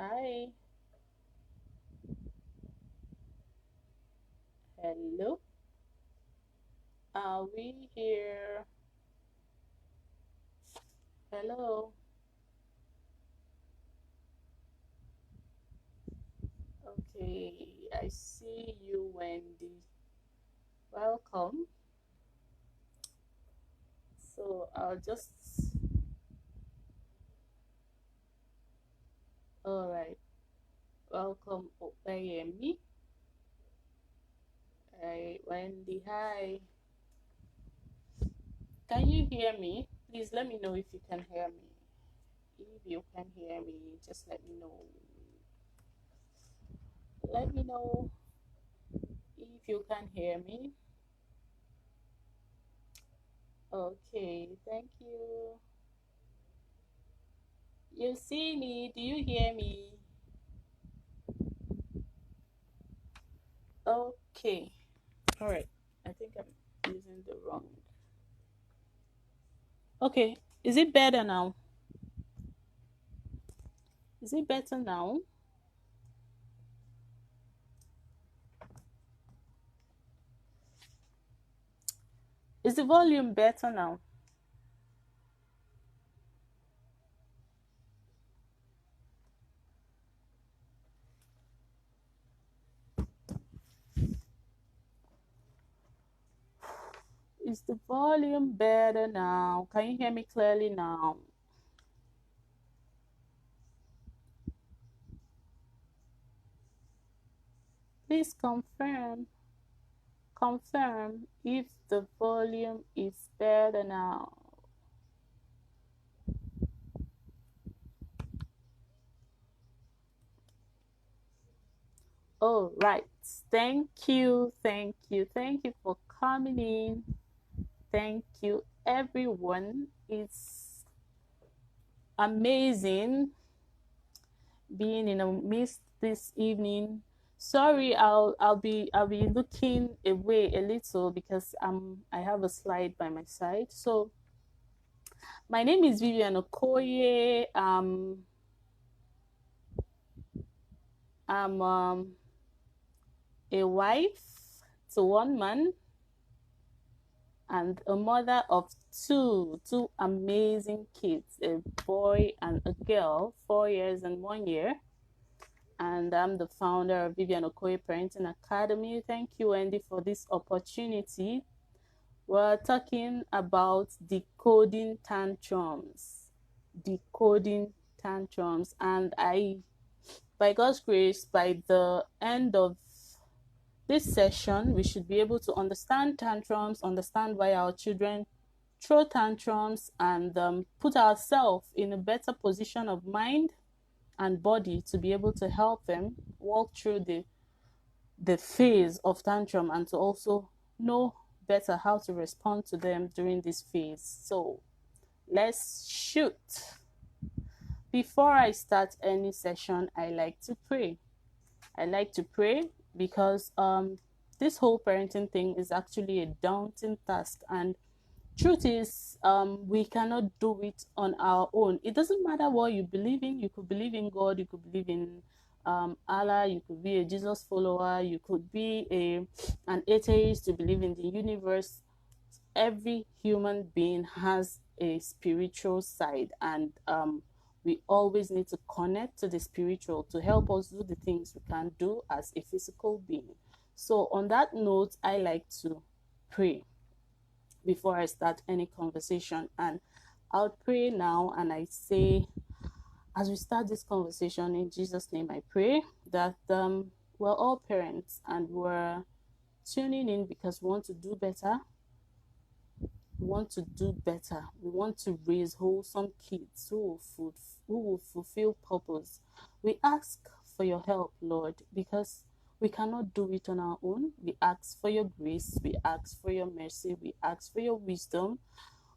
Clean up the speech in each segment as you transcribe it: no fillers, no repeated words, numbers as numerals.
Hi, hello. Are we here? Hello. Okay, I see you, Wendy. Welcome. So I'll just. All right. Welcome, Okoye. Hi, Wendy. Hi. Can you hear me? Please let me know if you can hear me. If you can hear me, just let me know. Let me know if you can hear me. Okay, thank you. You see me? Do you hear me? Okay. All right. I think I'm using the wrong. Okay. Is it better now? Is it better now? Is the volume better now? Is the volume better now? Can you hear me clearly now? Please confirm. Confirm if the volume is better now. All right. Thank you. Thank you. Thank you for coming in. Thank you, everyone. It's amazing being in a midst this evening. Sorry, I'll be looking away a little because I have a slide by my side. So my name is Vivian Okoye. I'm a wife to one man and a mother of two amazing kids, a boy and a girl, 4 years and 1 year. And I'm the founder of Vivian Okoye Parenting Academy. Thank you, Wendy, for this opportunity. We're talking about decoding tantrums. Decoding tantrums. And by God's grace, by the end of this session, we should be able to understand tantrums, understand why our children throw tantrums, and put ourselves in a better position of mind and body to be able to help them walk through the phase of tantrum and to also know better how to respond to them during this phase. So let's shoot. Before I start any session, I like to pray. I like to pray because this whole parenting thing is actually a daunting task, and truth is we cannot do it on our own. It doesn't matter what you believe in. You could believe in God, you could believe in Allah, you could be a Jesus follower, you could be an atheist, you believe in the universe. Every human being has a spiritual side, and we always need to connect to the spiritual to help us do the things we can't do as a physical being. So on that note, I like to pray before I start any conversation. And I'll pray now, and I say, as we start this conversation, in Jesus' name, I pray that we're all parents and we're tuning in because we want to do better. We want to do better. We want to raise wholesome kids who will fulfill purpose. We ask for your help, Lord, because we cannot do it on our own. We ask for your grace. We ask for your mercy. We ask for your wisdom.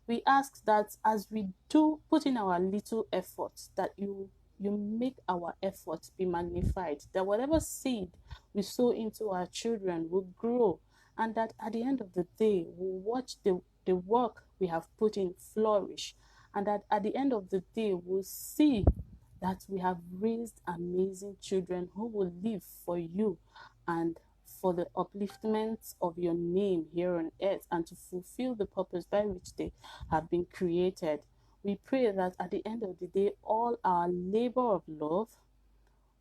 We ask that as we do put in our little efforts, that you make our efforts be magnified, that whatever seed we sow into our children will grow, and that at the end of the day, we'll watch the work we have put in flourish, and that at the end of the day, we'll see that we have raised amazing children who will live for you and for the upliftment of your name here on earth and to fulfill the purpose by which they have been created. We pray that at the end of the day, all our labor of love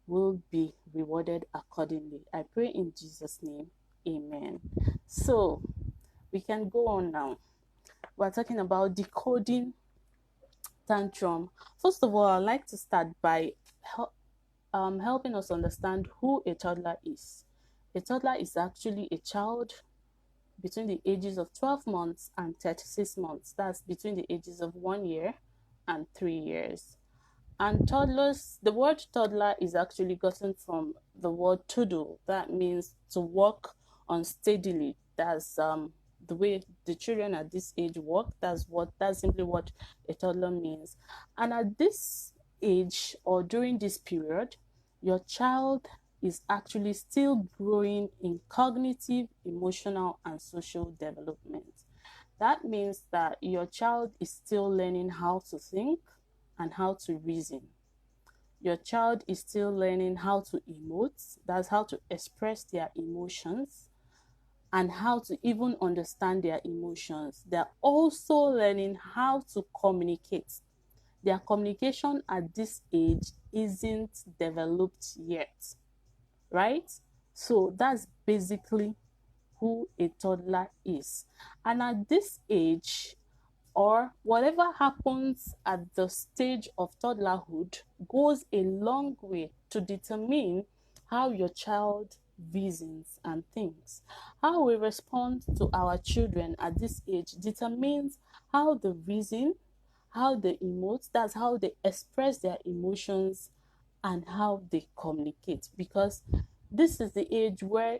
will be rewarded accordingly. I pray in Jesus' name. Amen. So we can go on now. We're talking about decoding tantrum. First of all, I'd like to start by helping us understand who a toddler is. A toddler is actually a child between the ages of 12 months and 36 months. That's between the ages of 1 year and 3 years. And toddlers, the word toddler is actually gotten from the word to do. That means to walk unsteadily. That's the way the children at this age walk. That's simply what a toddler means. And at this age or during this period, your child is actually still growing in cognitive, emotional, and social development. That means that your child is still learning how to think and how to reason. Your child is still learning how to emote, that's how to express their emotions and how to even understand their emotions. They're also learning how to communicate. Their communication at this age isn't developed yet, right? So that's basically who a toddler is. And at this age, or whatever happens at the stage of toddlerhood, goes a long way to determine how your child reasons and thinks. How we respond to our children at this age determines how they reason, how they emote, that's how they express their emotions, and how they communicate. Because this is the age where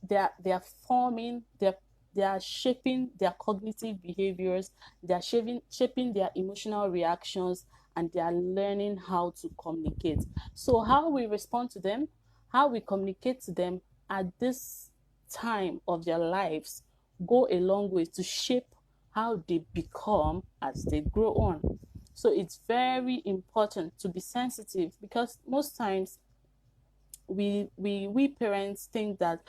they're forming, they are shaping their cognitive behaviors, they are shaping their emotional reactions, and they are learning how to communicate. So how we respond to them, how we communicate to them at this time of their lives go a long way to shape how they become as they grow on. So it's very important to be sensitive, because most times we parents think that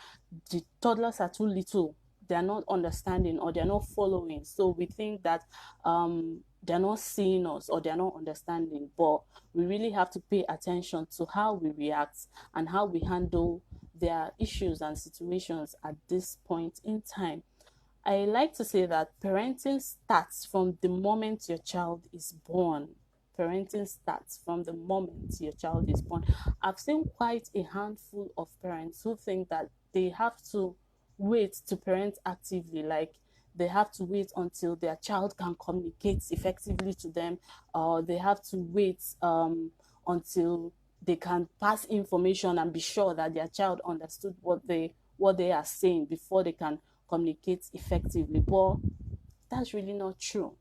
the toddlers are too little, they're not understanding or they're not following, so we think that they're not seeing us or they're not understanding. But we really have to pay attention to how we react and how we handle their issues and situations at this point in time. I like to say that parenting starts from the moment your child is born. Parenting starts from the moment your child is born. I've seen quite a handful of parents who think that they have to wait to parent actively, like they have to wait until their child can communicate effectively to them, or they have to wait until they can pass information and be sure that their child understood what they are saying before they can communicate effectively. But that's really not true.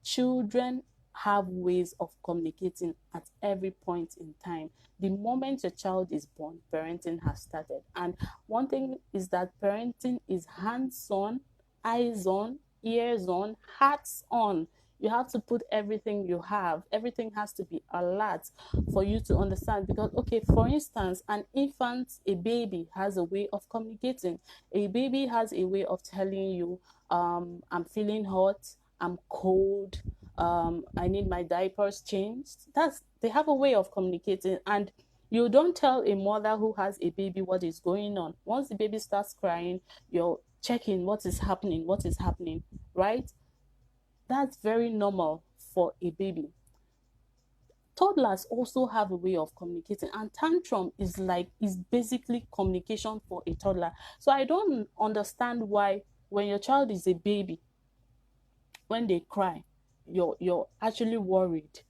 Children have ways of communicating at every point in time. The moment your child is born, parenting has started. And one thing is that parenting is hands on, eyes on, ears on, hearts on. You have to put everything you have. Everything has to be alert for you to understand. Because, okay, for instance, an infant, a baby, has a way of communicating. A baby has a way of telling you, I'm feeling hot, I'm cold, I need my diapers changed. They have a way of communicating, and you don't tell a mother who has a baby what is going on. Once the baby starts crying, you're checking what is happening, right? That's very normal for a baby. Toddlers also have a way of communicating, and tantrum is basically communication for a toddler. So I don't understand why when your child is a baby, when they cry, you're actually worried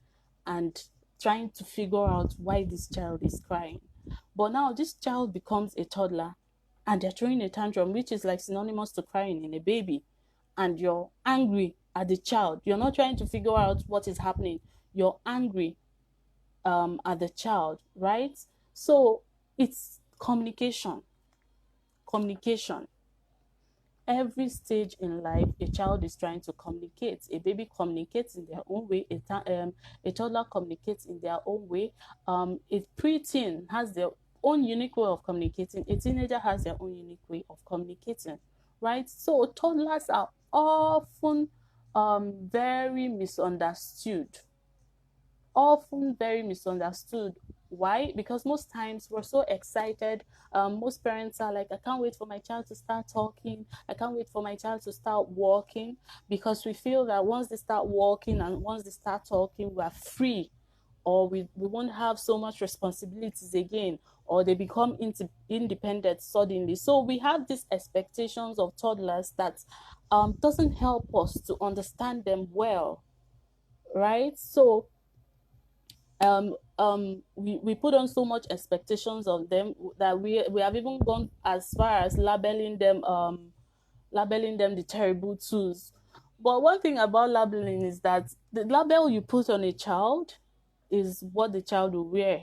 and trying to figure out why this child is crying. But now this child becomes a toddler and they're throwing a tantrum, which is like synonymous to crying in a baby, and you're angry at the child. You're not trying to figure out what is happening. You're angry at the child, right? So it's communication. Communication. Every stage in life, a child is trying to communicate. A baby communicates in their own way. A toddler communicates in their own way. A preteen has their own unique way of communicating. A teenager has their own unique way of communicating, right? So toddlers are often very misunderstood, often very misunderstood. Why? Because most times we're so excited. Most parents are like, I can't wait for my child to start talking. I can't wait for my child to start walking, because we feel that once they start walking and once they start talking, we're free, or we won't have so much responsibilities again, or they become independent suddenly. So we have these expectations of toddlers that doesn't help us to understand them well, right? So we put on so much expectations on them that we have even gone as far as labeling them the terrible twos. But one thing about labeling is that the label you put on a child is what the child will wear.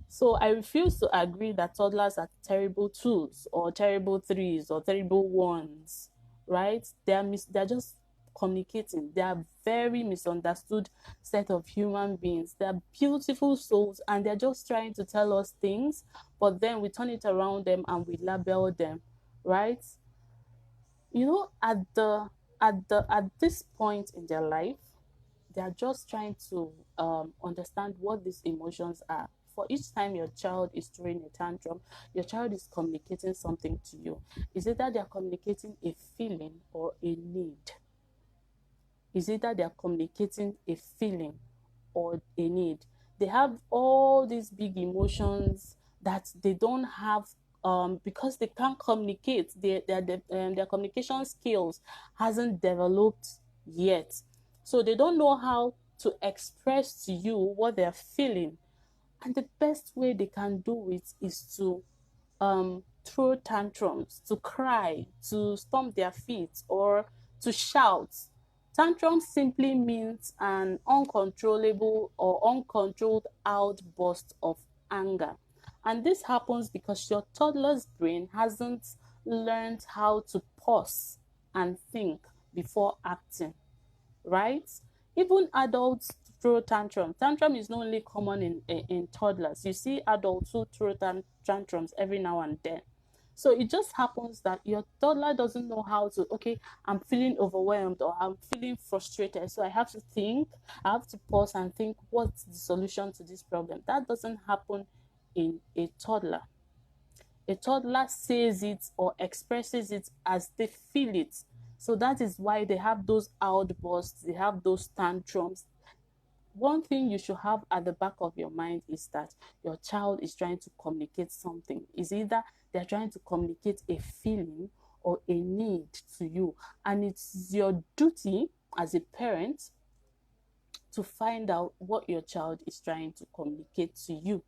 So I refuse to agree that toddlers are terrible twos or terrible threes or terrible ones, right? They're just communicating. They are very misunderstood set of human beings. They're beautiful souls, and they're just trying to tell us things, but then we turn it around them and we label them, right? You know, at this point in their life, they are just trying to understand what these emotions are. For each time your child is throwing a tantrum, your child is communicating something to you. Is it that they are communicating a feeling or a need? Is it that they are communicating a feeling or a need? They have all these big emotions that they don't have, because they can't communicate. Their communication skills hasn't developed yet. So they don't know how to express to you what they're feeling. And the best way they can do it is to throw tantrums, to cry, to stomp their feet, or to shout. Tantrum simply means an uncontrollable or uncontrolled outburst of anger. And this happens because your toddler's brain hasn't learned how to pause and think before acting, right? Even adults throw tantrum. Tantrum is not only common in toddlers. You see adults who throw tantrums every now and then. So it just happens that your toddler doesn't know how to, okay, I'm feeling overwhelmed or I'm feeling frustrated. So I have to think, I have to pause and think, what's the solution to this problem? That doesn't happen in a toddler. A toddler says it or expresses it as they feel it. So that is why they have those outbursts, they have those tantrums. One thing you should have at the back of your mind is that your child is trying to communicate something. Is either they're trying to communicate a feeling or a need to you. And it's your duty as a parent to find out what your child is trying to communicate to you.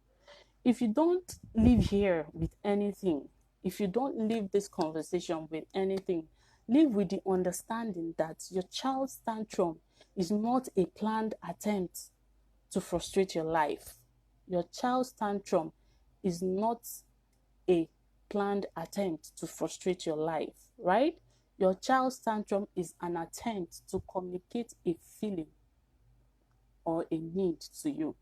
If you don't leave here with anything, if you don't leave this conversation with anything, live with the understanding that your child's tantrum is not a planned attempt to frustrate your life. Your child's tantrum is not a planned attempt to frustrate your life, right? Your child's tantrum is an attempt to communicate a feeling or a need to you.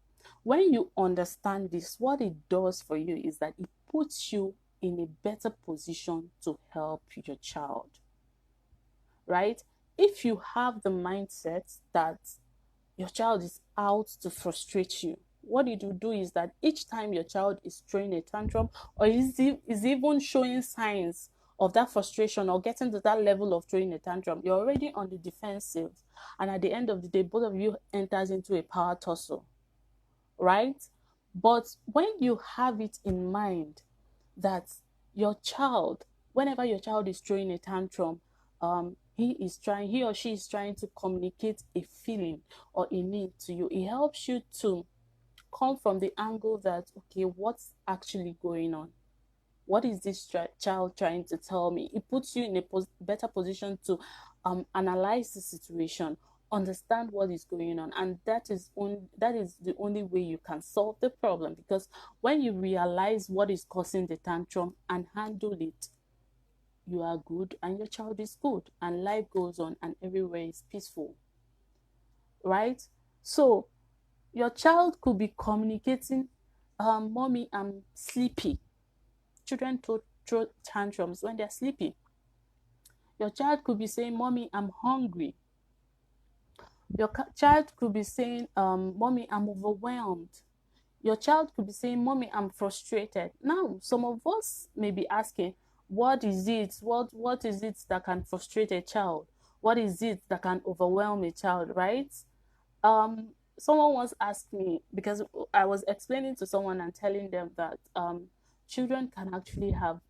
When you understand this, what it does for you is that it puts you in a better position to help your child, right? If you have the mindset that your child is out to frustrate you, what you do is that each time your child is throwing a tantrum or is even showing signs of that frustration or getting to that level of throwing a tantrum, you're already on the defensive. And at the end of the day, both of you enters into a power tussle, right? But when you have it in mind that your child, whenever your child is throwing a tantrum, he or she is trying to communicate a feeling or a need to you. It helps you to come from the angle that, okay, what's actually going on? What is this child trying to tell me? It puts you in a better position to analyze the situation, understand what is going on, and that is the only way you can solve the problem. Because when you realize what is causing the tantrum and handle it, you are good and your child is good and life goes on and everywhere is peaceful, right? So your child could be communicating, mommy, I'm sleepy. Children throw tantrums when they're sleepy. Your child could be saying, mommy, I'm hungry. Your child could be saying, mommy, I'm overwhelmed. Your child could be saying, mommy, I'm frustrated. Now, some of us may be asking, what is it? What is it that can frustrate a child? What is it that can overwhelm a child, right? Someone once asked me, because I was explaining to someone and telling them that children can actually have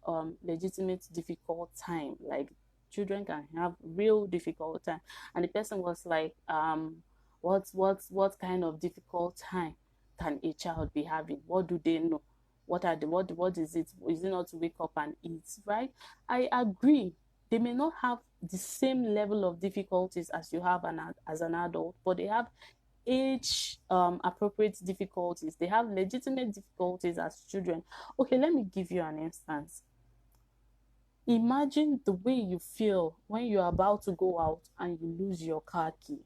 legitimate difficult time, like children can have real difficult time. And the person was like, what kind of difficult time can a child be having? What do they know? What is it? Is it not to wake up and eat, right? I agree. They may not have the same level of difficulties as you have as an adult, but they have age appropriate difficulties. They have legitimate difficulties as children. Okay, let me give you an instance. Imagine the way you feel when you're about to go out and you lose your car key.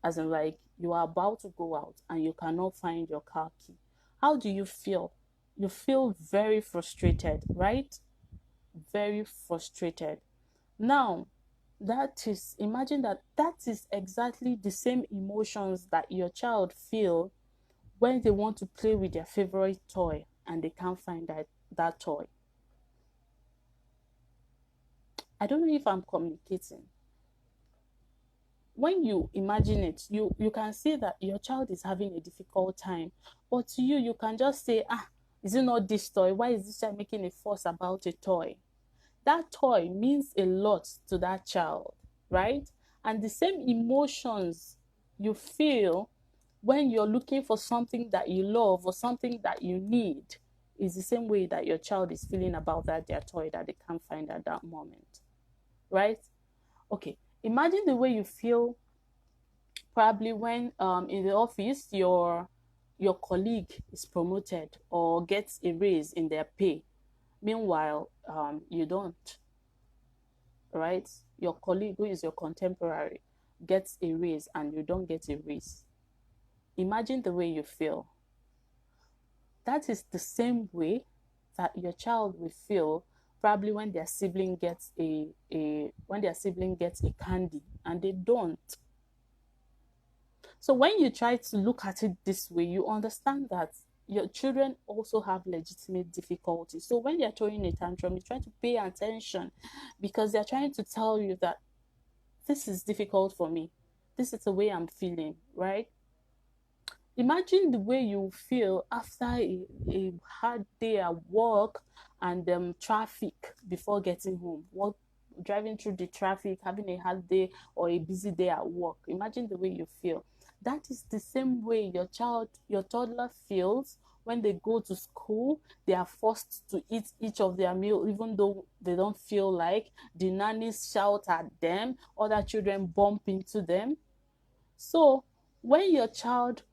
As in, like, you are about to go out and you cannot find your car key. How do you feel? You feel very frustrated, right? Very frustrated. Now, imagine that is exactly the same emotions that your child feel when they want to play with their favorite toy and they can't find that toy. I don't know if I'm communicating. When you imagine it, you can see that your child is having a difficult time, but to you, you can just say, is it not this toy? Why is this child making a fuss about a toy? That toy means a lot to that child, right? And the same emotions you feel when you're looking for something that you love or something that you need is the same way that your child is feeling about their toy that they can't find at that moment, right? Okay, imagine the way you feel probably when in the office your colleague is promoted or gets a raise in their pay. Meanwhile, you don't, right? Your colleague who is your contemporary gets a raise and you don't get a raise. Imagine the way you feel. That is the same way that your child will feel probably when their sibling gets a candy and they don't. So when you try to look at it this way, you understand that your children also have legitimate difficulties. So when they're throwing a tantrum, you try to pay attention because they're trying to tell you that this is difficult for me. This is the way I'm feeling, right? Imagine the way you feel after a hard day at work and traffic before getting home. Driving through the traffic, having a hard day or a busy day at work. Imagine the way you feel. That is the same way your toddler feels when they go to school. They are forced to eat each of their meal, even though they don't feel like. The nannies shout at them, other children bump into them. So when your child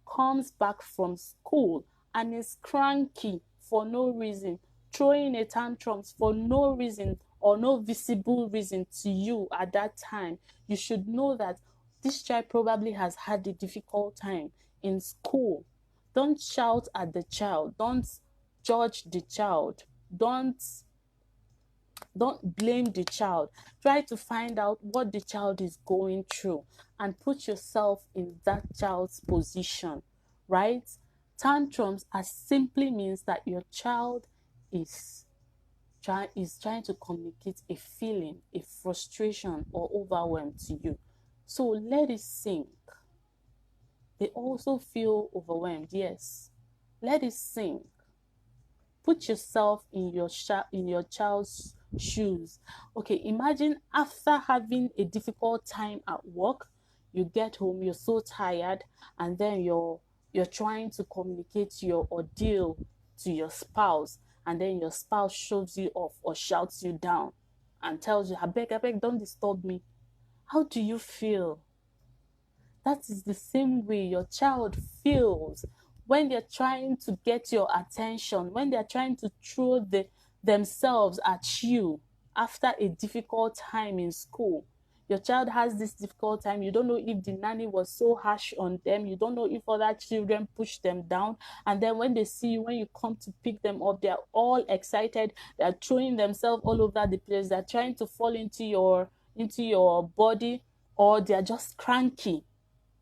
comes back from school and is cranky for no reason, throwing a tantrums for no reason or no visible reason to you at that time, you should know that this child probably has had a difficult time in school. Don't shout at the child. Don't judge the child. Don't blame the child. Try to find out what the child is going through and put yourself in that child's position, right? Tantrums are simply means that your child is trying to communicate a feeling, a frustration or overwhelm to you. So let it sink. They also feel overwhelmed, yes. Let it sink. Put yourself in your child's shoes. Okay, imagine after having a difficult time at work, you get home, you're so tired, and then you're trying to communicate your ordeal to your spouse, and then your spouse shoves you off or shouts you down and tells you, I beg, don't disturb me. How do you feel? That is the same way your child feels when they're trying to get your attention, when they're trying to throw themselves at you after a difficult time in school. Your child has this difficult time. You don't know if the nanny was so harsh on them. You don't know if other children push them down. And then when they see you, when you come to pick them up, they're all excited. They're throwing themselves all over the place. They're trying to fall into your body, or they're just cranky.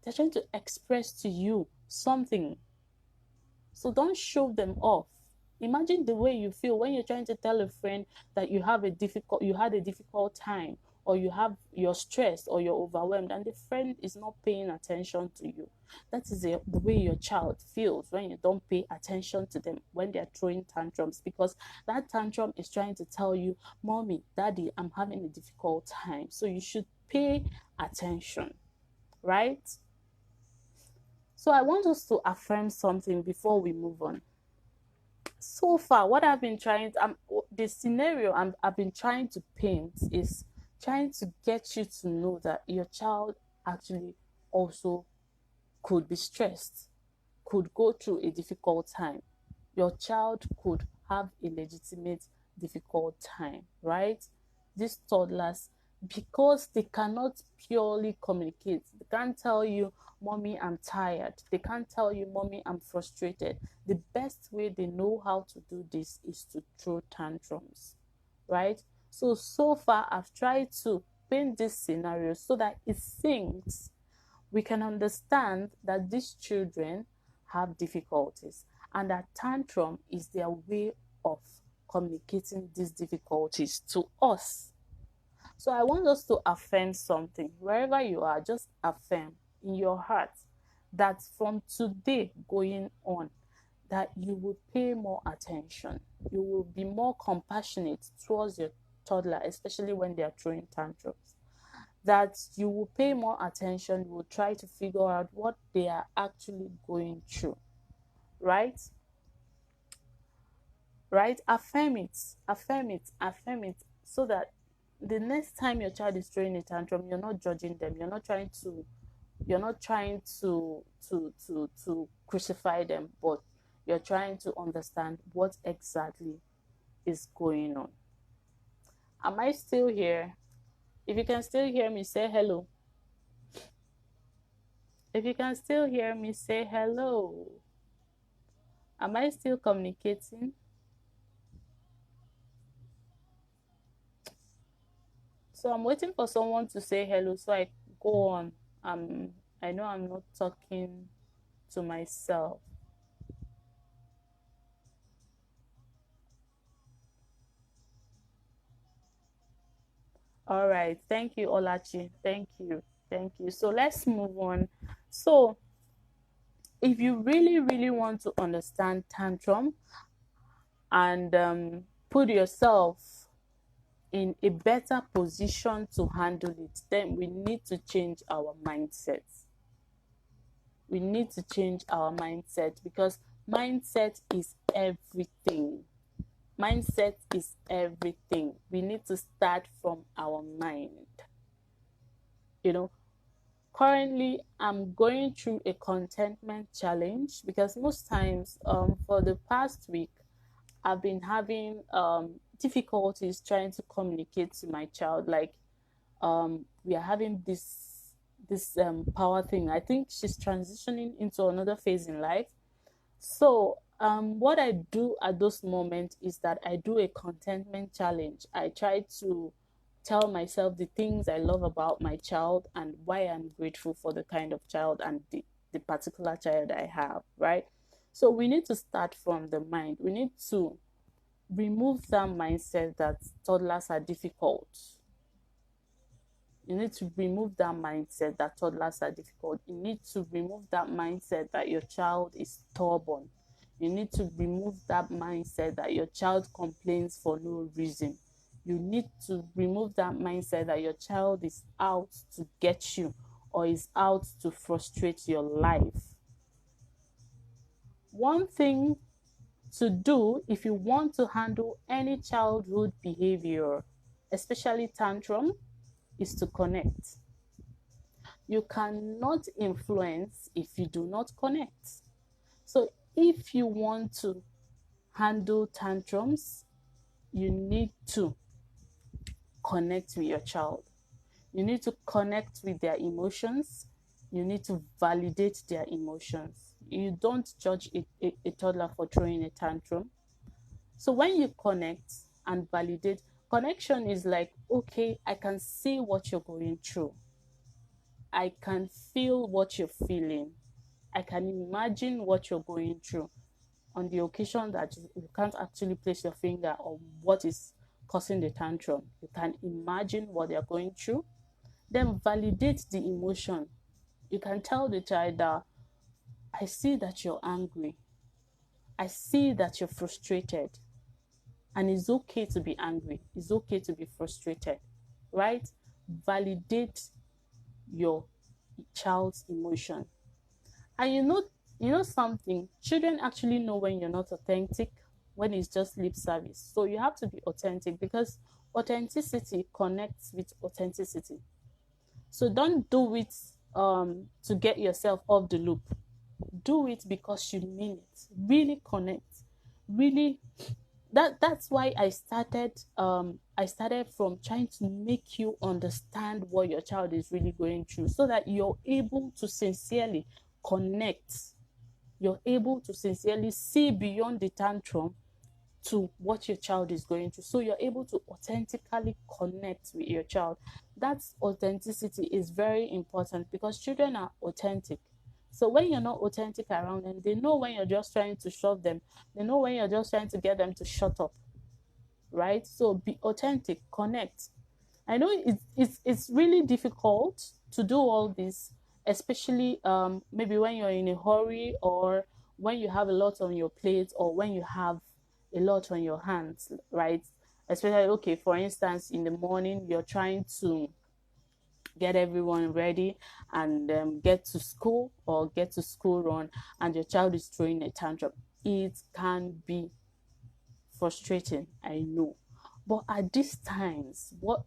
They're trying to express to you something. So don't show them off. Imagine the way you feel when you're trying to tell a friend that you had a difficult time, or you're stressed, or you're overwhelmed, and the friend is not paying attention to you. That is the way your child feels when you don't pay attention to them, when they're throwing tantrums, because that tantrum is trying to tell you, mommy, daddy, I'm having a difficult time. So you should pay attention, right? So I want us to affirm something before we move on. So far, what I've been trying, the scenario I've been trying to paint is trying to get you to know that your child actually also could be stressed, could go through a difficult time. Your child could have a legitimate difficult time, right? These toddlers, because they cannot purely communicate, they can't tell you, mommy, I'm tired. They can't tell you, mommy, I'm frustrated. The best way they know how to do this is to throw tantrums, right? So far, I've tried to paint this scenario so that it sinks. We can understand that these children have difficulties, and that tantrum is their way of communicating these difficulties to us. So I want us to affirm something. Wherever you are, just affirm in your heart that from today going on, that you will pay more attention. You will be more compassionate towards your toddler, especially when they are throwing tantrums. That you will pay more attention, you will try to figure out what they are actually going through, right? Right? Affirm it, affirm it, affirm it, so that the next time your child is throwing a tantrum, you're not judging them. You're not trying to crucify them, but you're trying to understand what exactly is going on. Am I still here? If you can still hear me, say hello. If you can still hear me, say hello. Am I still communicating? So I'm waiting for someone to say hello so I go on. I know I'm not talking to myself. All right. Thank you, Olachi. Thank you. Thank you. So let's move on. So if you really, really want to understand tantrum and put yourself in a better position to handle it, then we need to change our mindset. We need to change our mindset, because mindset is everything. Mindset is everything. We need to start from our mind. You know, currently I'm going through a contentment challenge, because most times for the past week I've been having difficulties trying to communicate to my child. Like we are having this power thing. I think she's transitioning into another phase in life. So what I do at those moments is that I do a contentment challenge. I try to tell myself the things I love about my child and why I'm grateful for the kind of child and the particular child I have, right? So we need to start from the mind. We need to remove that mindset that toddlers are difficult. You need to remove that mindset that toddlers are difficult. You need to remove that mindset that your child is stubborn. You need to remove that mindset that your child complains for no reason. You need to remove that mindset that your child is out to get you or is out to frustrate your life. One thing to do if you want to handle any childhood behavior, especially tantrum, is to connect. You cannot influence if you do not connect. So if you want to handle tantrums, you need to connect with your child. You need to connect with their emotions. You need to validate their emotions. You don't judge a toddler for throwing a tantrum. So when you connect and validate, connection is like, okay, I can see what you're going through. I can feel what you're feeling. I can imagine what you're going through on the occasion that you can't actually place your finger on what is causing the tantrum. You can imagine what they're going through. Then validate the emotion. You can tell the child that I see that you're angry. I see that you're frustrated. And it's okay to be angry. It's okay to be frustrated, right? Validate your child's emotion. And you know something, children actually know when you're not authentic, when it's just lip service. So you have to be authentic, because authenticity connects with authenticity. So don't do it to get yourself off the loop. Do it because you mean it. Really connect. Really, that's why I started from trying to make you understand what your child is really going through, so that you're able to sincerely connect. You're able to sincerely see beyond the tantrum to what your child is going through. So you're able to authentically connect with your child. That authenticity is very important, because children are authentic. So when you're not authentic around them, they know when you're just trying to shove them. They know when you're just trying to get them to shut up, right? So be authentic, connect. I know it's really difficult to do all this, especially maybe when you're in a hurry, or when you have a lot on your plate, or when you have a lot on your hands, right? Especially, okay, for instance, in the morning, you're trying to get everyone ready and get to school, or get to school run, and your child is throwing a tantrum. It can be frustrating, I know. But at these times, what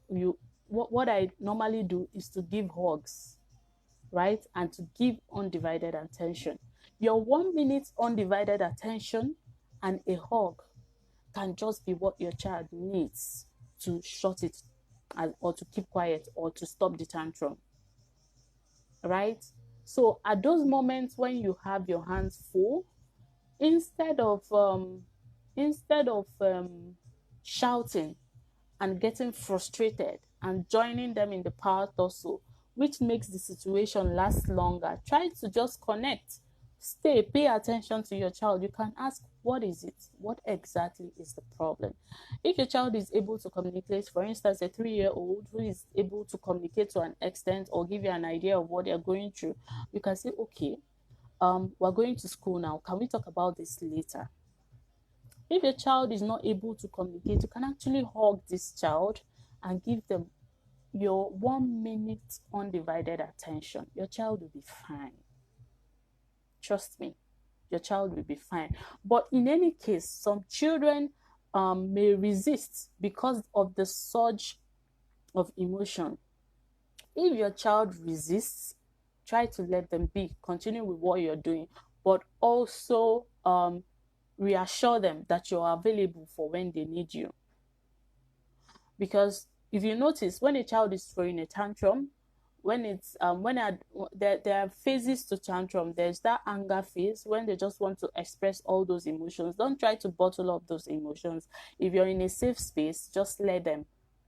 I normally do is to give hugs, right? And to give undivided attention. Your 1 minute undivided attention and a hug can just be what your child needs to shut it, or to keep quiet, or to stop the tantrum, right? So at those moments when you have your hands full, instead of instead of shouting and getting frustrated and joining them in the power tussle, which makes the situation last longer, try to just connect. Stay, pay attention to your child. You can ask, what is it? What exactly is the problem? If your child is able to communicate, for instance, a 3-year-old who is able to communicate to an extent, or give you an idea of what they're going through, you can say, okay, we're going to school now. Can we talk about this later? If your child is not able to communicate, you can actually hug this child and give them your 1 minute undivided attention. Your child will be fine. Trust me, your child will be fine. But in any case, some children may resist because of the surge of emotion. If your child resists, try to let them be. Continue with what you're doing, but also reassure them that you're available for when they need you. Because if you notice, when a child is throwing a tantrum, when it's there are phases to tantrum. There's that anger phase, when they just want to express all those emotions. Don't try to bottle up those emotions. If you're in a safe space, just let them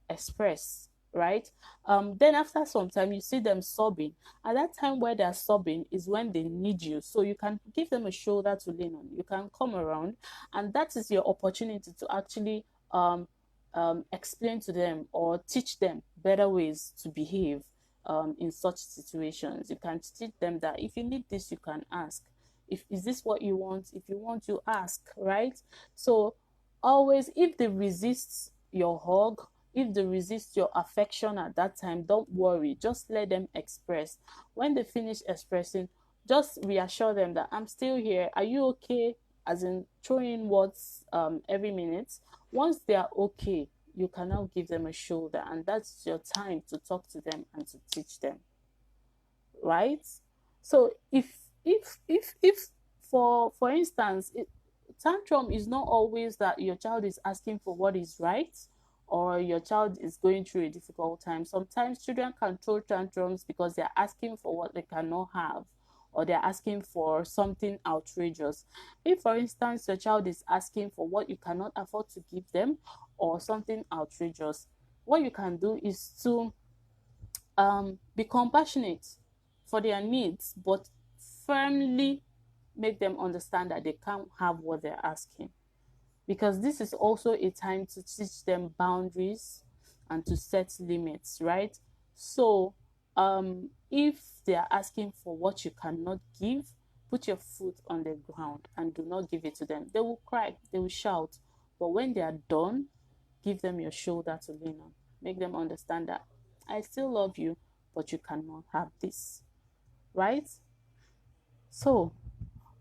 express, right? Then after some time, you see them sobbing. At that time where they're sobbing is when they need you. So you can give them a shoulder to lean on. You can come around, and that is your opportunity to actually explain to them or teach them better ways to behave in such situations. You can teach them that if you need this, you can ask. If is this what you want? If you want, you ask, right? So always, if they resist your hug, if they resist your affection at that time, don't worry. Just let them express. When they finish expressing, just reassure them that I'm still here. Are you okay? As in, throw in words every minute. Once they are okay, you can now give them a shoulder, and that's your time to talk to them and to teach them, right? So if for instance, tantrum is not always that your child is asking for what is right, or your child is going through a difficult time. Sometimes children can throw tantrums because they're asking for what they cannot have, or they're asking for something outrageous. If, for instance, your child is asking for what you cannot afford to give them or something outrageous, what you can do is to be compassionate for their needs, but firmly make them understand that they can't have what they're asking, because this is also a time to teach them boundaries and to set limits, right? So, if they are asking for what you cannot give, put your foot on the ground and do not give it to them. They will cry, they will shout, but when they are done, give them your shoulder to lean on. Make them understand that I still love you, but you cannot have this, right? So,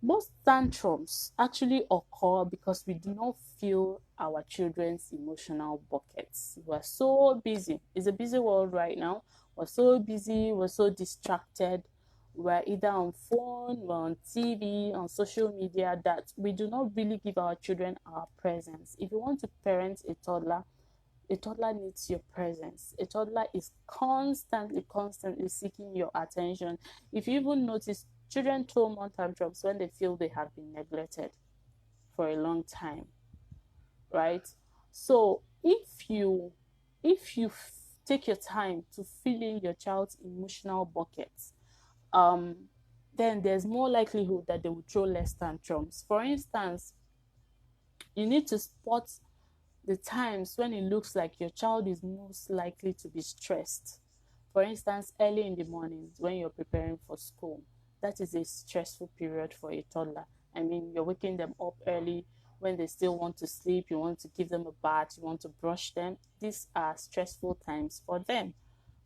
most tantrums actually occur because we do not fill our children's emotional buckets. We're so busy. It's a busy world right now. We're so busy, we're so distracted. We're either on phone, we're on TV, on social media, that we do not really give our children our presence. If you want to parent a toddler needs your presence. A toddler is constantly seeking your attention. If you even notice, children throw more tantrums when they feel they have been neglected for a long time, right? So if you take your time to fill in your child's emotional buckets, um, then there's more likelihood that they will throw less tantrums. For instance, you need to spot the times when it looks like your child is most likely to be stressed. For instance, early in the mornings when you're preparing for school, that is a stressful period for a toddler. I mean, you're waking them up early when they still want to sleep, you want to give them a bath, you want to brush them. These are stressful times for them.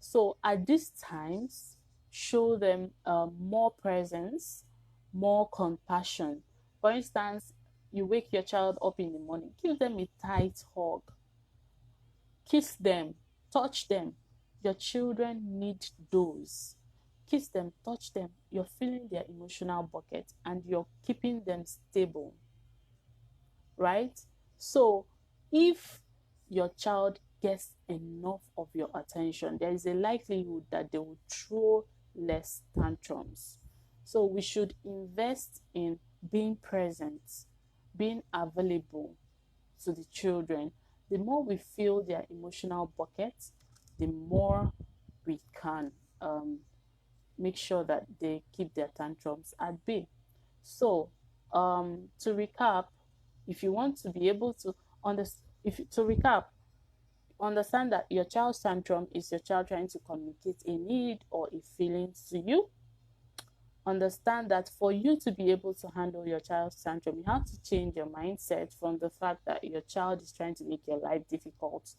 So at these times, show them more presence, more compassion. For instance, you wake your child up in the morning, give them a tight hug, kiss them, touch them. Your children need those. Kiss them, touch them. You're filling their emotional bucket and you're keeping them stable, right? So, if your child gets enough of your attention, there is a likelihood that they will throw less tantrums. So, we should invest in being present, being available to the children. The more we fill their emotional buckets, the more we can make sure that they keep their tantrums at bay. So, to recap, if you want to be able to understand, if to recap, understand that your child's tantrum is your child trying to communicate a need or a feeling to you. Understand that for you to be able to handle your child's tantrum, you have to change your mindset from the fact that your child is trying to make your life difficult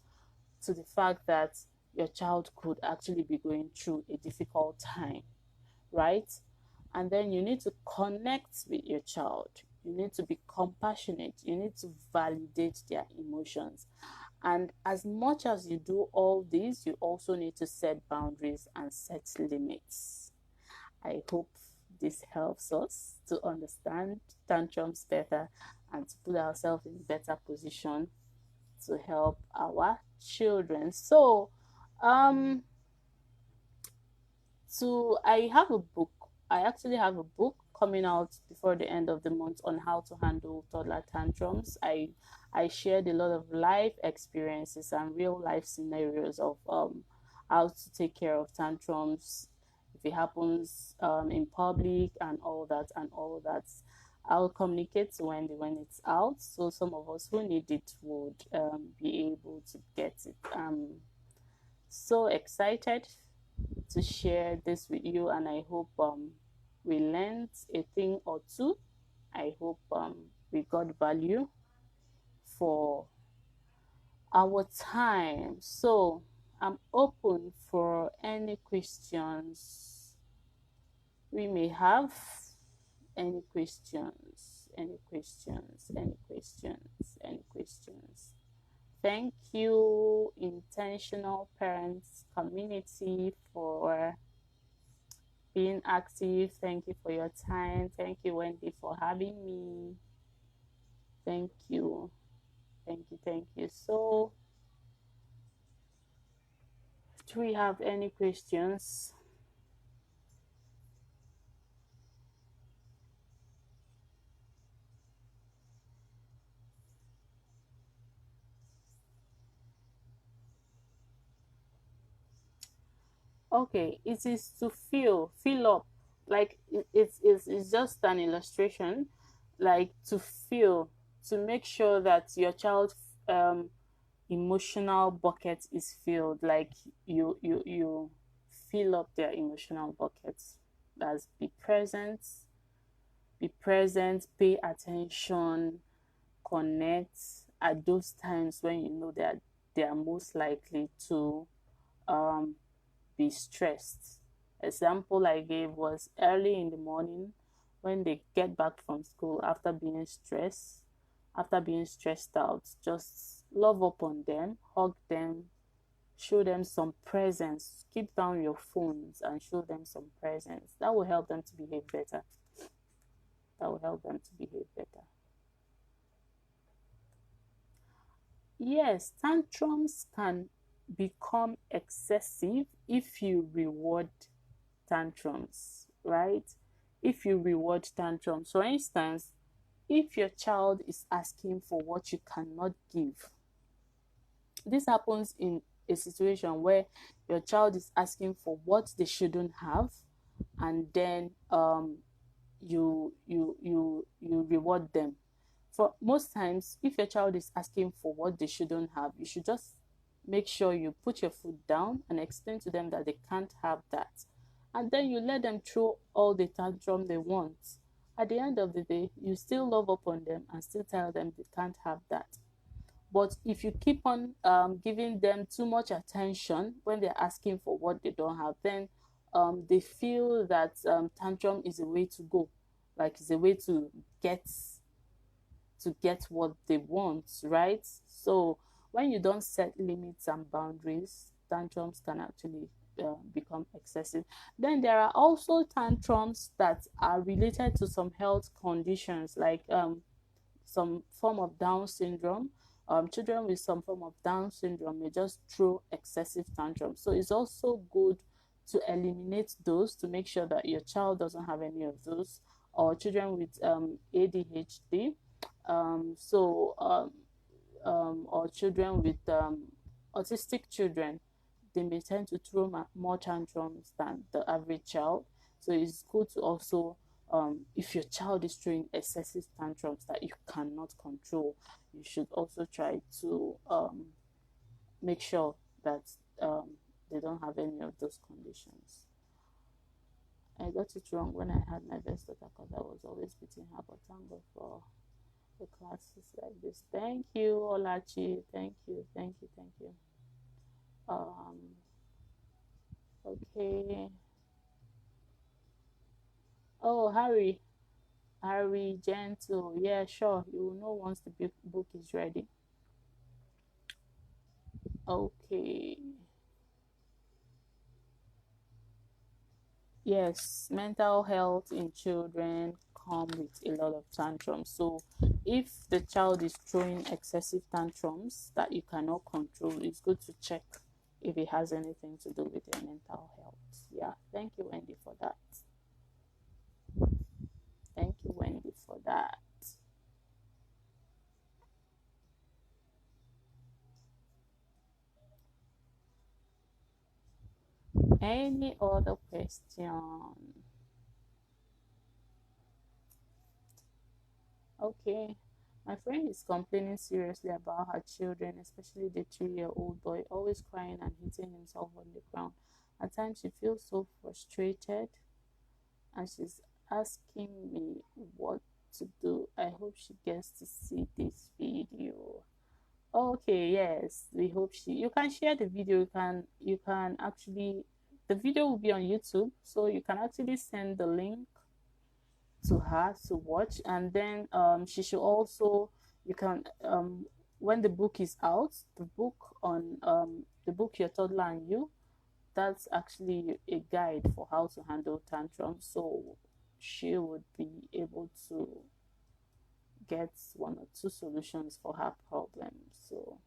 to the fact that your child could actually be going through a difficult time, right? And then you need to connect with your child. You need to be compassionate. You need to validate their emotions. And as much as you do all these, you also need to set boundaries and set limits. I hope this helps us to understand tantrums better and to put ourselves in a better position to help our children. So, um, I have a book. I actually have a book coming out before the end of the month on how to handle toddler tantrums. I shared a lot of life experiences and real life scenarios of how to take care of tantrums if it happens in public and all that and all that. I'll communicate when it's out, so some of us who need it would be able to get it. So excited to share this with you, and I hope we learned a thing or two. I hope we got value for our time. So I'm open for any questions we may have. Any questions? Any questions? Any questions? Any questions? Thank you, Intentional Parents Community, for being active. Thank you for your time. Thank you, Wendy, for having me. Thank you. Thank you. Thank you. So, Do we have any questions? Okay, it is to fill up. Like it's just an illustration, like to fill, to make sure that your child um emotional bucket is filled. Like you fill up their emotional buckets. That's be present, pay attention, connect at those times when you know that they are most likely to um be stressed. Example I gave was early in the morning when they get back from school after being stressed out. Just love up on them, hug them, show them some presence. Keep down your phones and show them some presence. That will help them to behave better. That will help them to behave better. Yes, tantrums can become excessive if you reward tantrums, right? If you reward tantrums, for instance, if your child is asking for what you cannot give, this happens in a situation where your child is asking for what they shouldn't have, and then you reward them. For most times, if your child is asking for what they shouldn't have, you should just make sure you put your foot down and explain to them that they can't have that, and then you let them throw all the tantrum they want. At the end of the day, you still love up on them and still tell them they can't have that. But if you keep on giving them too much attention when they're asking for what they don't have, then they feel that tantrum is a way to go, like it's a way get get what they want, right? So when you don't set limits and boundaries, tantrums can actually become excessive. Then there are also tantrums that are related to some health conditions, like some form of Down syndrome. Children with some form of Down syndrome may just throw excessive tantrums. So it's also good to eliminate those to make sure that your child doesn't have any of those, or children with ADHD. So or children with autistic children, they may tend to throw more tantrums than the average child. So it's good to also, if your child is throwing excessive tantrums that you cannot control, you should also try to make sure that um, they don't have any of those conditions. I got it wrong when I had my best daughter because I was always beating her, but thank God for the classes like this. Thank you, Olachi. Thank you, thank you, thank you. Um, okay. Oh, Harry, gentle. Yeah, sure. You will know once the book is ready. Okay. Yes, mental health in children come with a lot of tantrums. So if the child is throwing excessive tantrums that you cannot control, it's good to check if it has anything to do with their mental health. Yeah, thank you, Wendy, for that. Thank you, Wendy, for that. Any other question? Okay. My friend is complaining seriously about her children, especially the 3-year-old boy, always crying and hitting himself on the ground. At times, she feels so frustrated and she's asking me what to do. I hope she gets to see this video. Okay, yes, we hope you can share the video. You can actually, the video will be on YouTube, so you can actually send the link to her to watch, and then she should also, you can when the book is out, the book Your Toddler and You, that's actually a guide for how to handle tantrums, so she would be able to get one or two solutions for her problem. So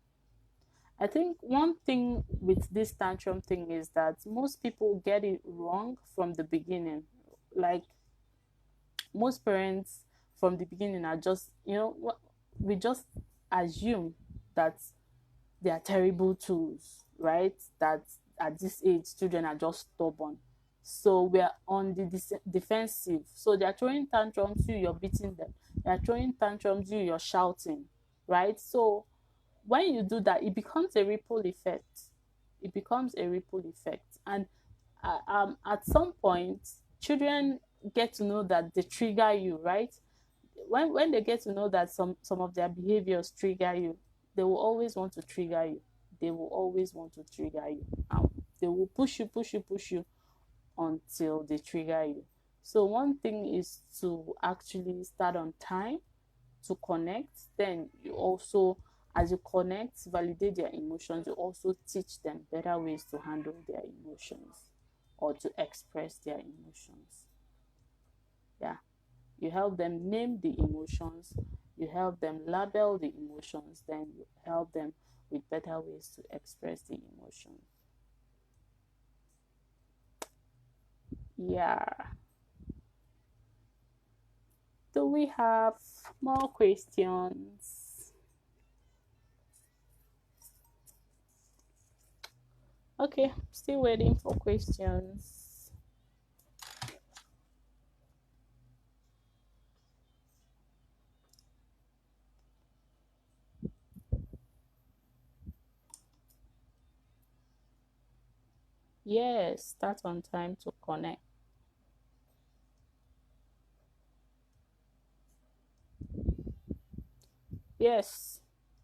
I think one thing with this tantrum thing is that most people get it wrong from the beginning. Like most parents from the beginning are just, we just assume that they are terrible tools, right? That at this age, children are just stubborn. So we're on the defensive. So they're throwing tantrums, you're beating them. They're throwing tantrums, you're shouting, right? So when you do that, it becomes a ripple effect. It becomes a ripple effect. And at some point, children get to know that they trigger you, right? When they get to know that some of their behaviors trigger you, they will always want to trigger you. They will always want to trigger you. They will push you, push you, push you until they trigger you. So one thing is to actually start on time to connect. Then you also, as you connect, validate their emotions. You also teach them better ways to handle their emotions or to express their emotions. Yeah. You help them name the emotions, you help them label the emotions, then you help them with better ways to express the emotions. Yeah. Do we have more questions? Okay, still waiting for questions. Yes, start on time to connect. Yes,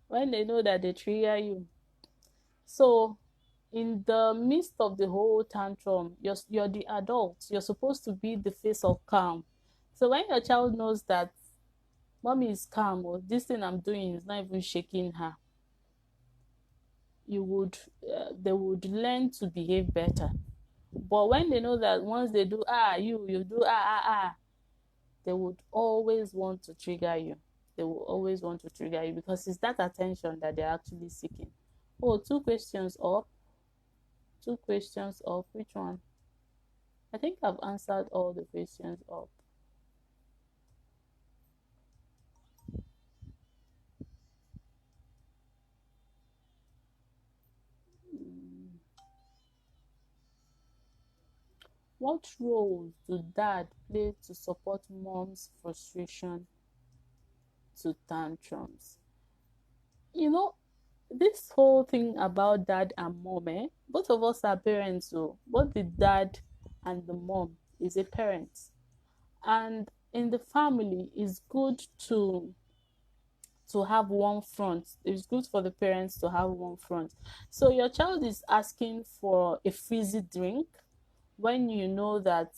when they know that they trigger you. So, in the midst of the whole tantrum, you're the adult. You're supposed to be the face of calm. So when your child knows that mommy is calm or this thing I'm doing is not even shaking her, you would they would learn to behave better. But when they know that once they do you do they would always want to trigger you. They will always want to trigger you because it's that attention that they're actually seeking. Oh, two questions up. Two questions up. Which one? I think I've answered all the questions up. Mm. What roles do dad play to support mom's frustration to tantrums? You know, this whole thing about dad and mom, both of us are parents, so both the dad and the mom is a parent. And in the family, it's good to have one front. It's good for the parents to have one front. So your child is asking for a fizzy drink when you know that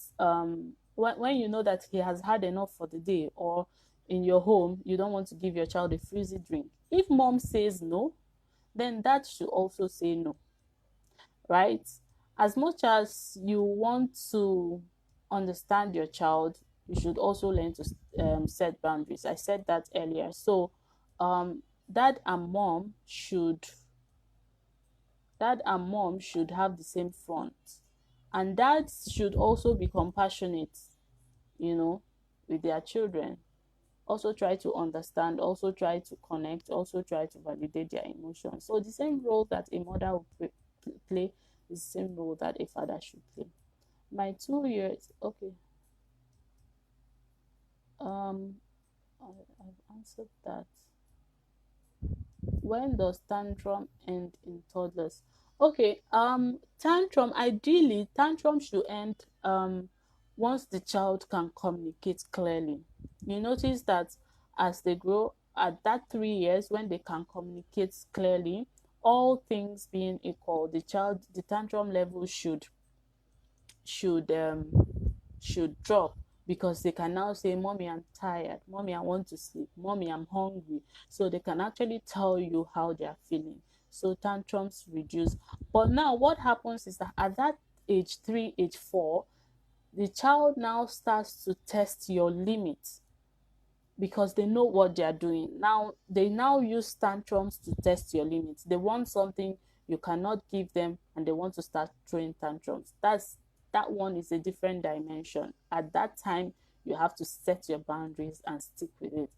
when you know that he has had enough for the day, or in your home you don't want to give your child a fizzy drink. If mom says no, then dad should also say no, right? As much as you want to understand your child, you should also learn to set boundaries. I said that earlier. So um, dad and mom should dad and mom should have the same front, and dads should also be compassionate, you know, with their children. Also try to understand, also try to connect, also try to validate their emotions. So the same role that a mother will play is the same role that a father should play. My 2 years, okay. um I've answered that. When does tantrum end in toddlers? Okay, tantrum, ideally tantrum should end once the child can communicate clearly. You notice that as they grow, at that 3 years, when they can communicate clearly, all things being equal, the tantrum level should um should drop, because they can now say, mommy, I'm tired, mommy, I want to sleep, mommy, I'm hungry. So they can actually tell you how they are feeling. So tantrums reduce. But now what happens is that at that age 3, age 4, the child now starts to test your limits. because they know what they are doing. Now they now use tantrums to test your limits. They want something you cannot give them and they want to start throwing tantrums. That one is a different dimension. At that time, you have to set your boundaries and stick with it.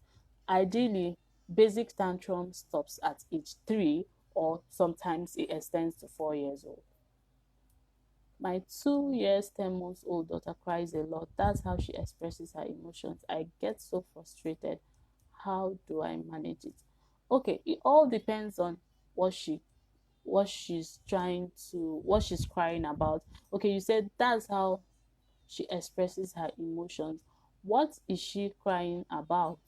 Ideally, basic tantrum stops at age 3, or sometimes it extends to 4 years old. My 2 years, 10 months old daughter cries a lot. That's how she expresses her emotions. I get so frustrated. How do I manage it? Okay, it all depends on what she what she's crying about. Okay, you said that's how she expresses her emotions. What is she crying about?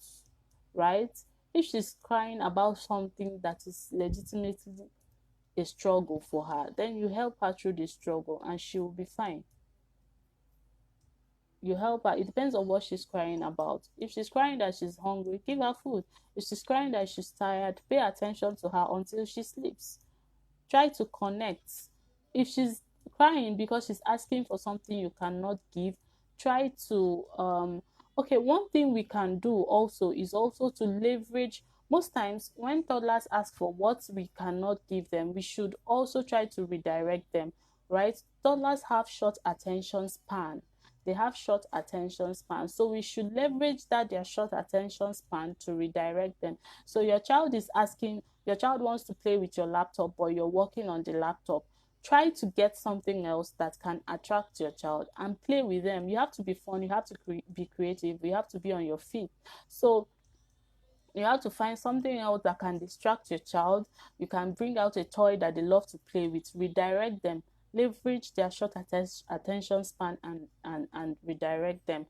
Right? If she's crying about something that is legitimately a struggle for her, then you help her through the struggle and she will be fine. You help her. It depends on what she's crying about. If she's crying that she's hungry, give her food. If she's crying that she's tired, pay attention to her until she sleeps. Try to connect. If she's crying because she's asking for something you cannot give, try to okay, one thing we can do also is also to leverage. Most times when toddlers ask for what we cannot give them, we should also try to redirect them, right? Toddlers have short attention span. They have short attention span, so we should leverage that their short attention span to redirect them. So your child wants to play with your laptop, but you're working on the laptop. Try to get something else that can attract your child and play with them. You have to be fun, you have to be creative, you have to be on your feet. So you have to find something else that can distract your child. You can bring out a toy that they love to play with, redirect them, leverage their short attention span, and redirect them.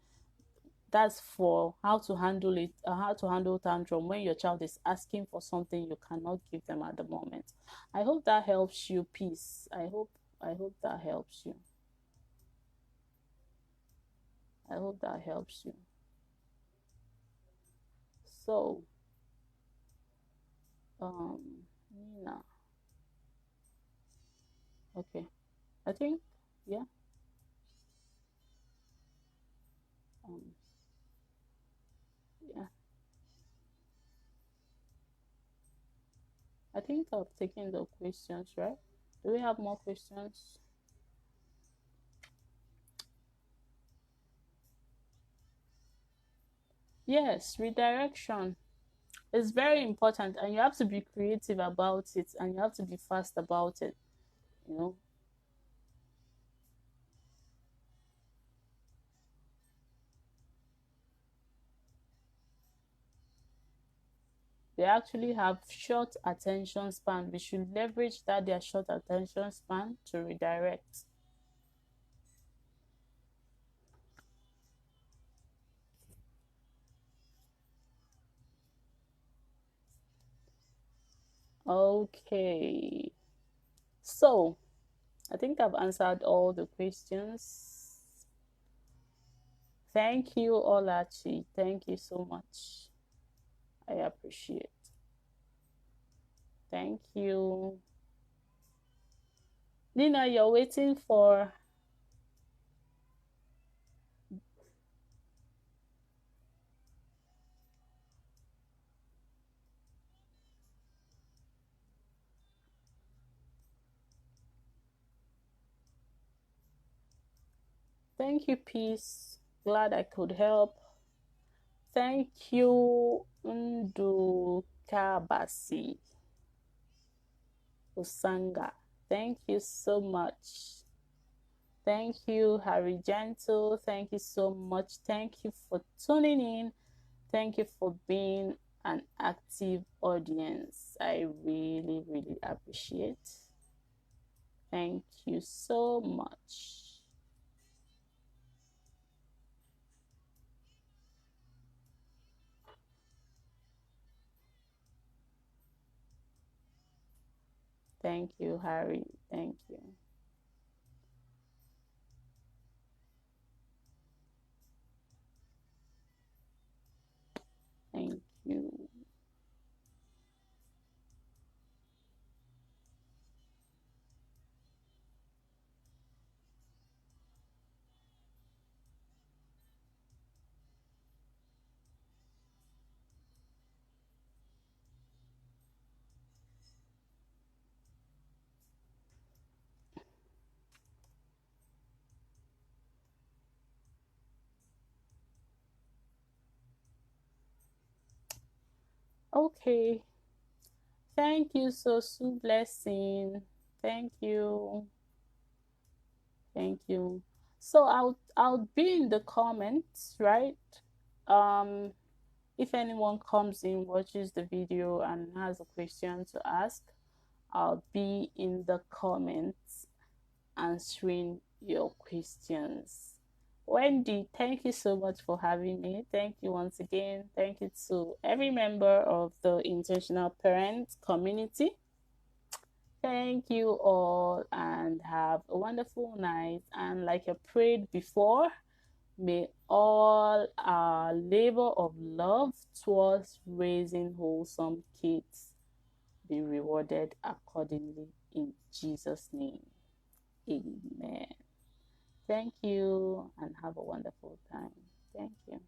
That's for how to handle it, how to handle tantrum when your child is asking for something you cannot give them at the moment. I hope that helps you. Peace. I hope that helps you. I hope that helps you. So um Nina. Okay, I think, yeah. um yeah, I think I've taken the questions, right? Do we have more questions? Yes, redirection is very important, and you have to be creative about it, and you have to be fast about it. You know, they actually have short attention span. We should leverage that their short attention span to redirect. Okay, so I think I've answered all the questions. Thank you, Olachi. Thank you so much. I appreciate. Thank you. Nina, you're waiting for. Thank you, Peace. Glad I could help. Thank you, Ndukabasi Usanga. Thank you so much. Thank you, Harry Gentle. Thank you so much. Thank you for tuning in. Thank you for being an active audience. I really, really appreciate. Thank you so much. Thank you, Harry. Thank you. Thank you. Okay. Thank you, so blessing. Thank you. Thank you. So I'll be in the comments, right? Um, if anyone comes in, watches the video and has a question to ask, I'll be in the comments answering your questions. Wendy, thank you so much for having me. Thank you once again. Thank you to every member of the Intentional Parents community. Thank you all and have a wonderful night. And like I prayed before, may all our labor of love towards raising wholesome kids be rewarded accordingly in Jesus' name. Amen. Thank you and have a wonderful time. Thank you.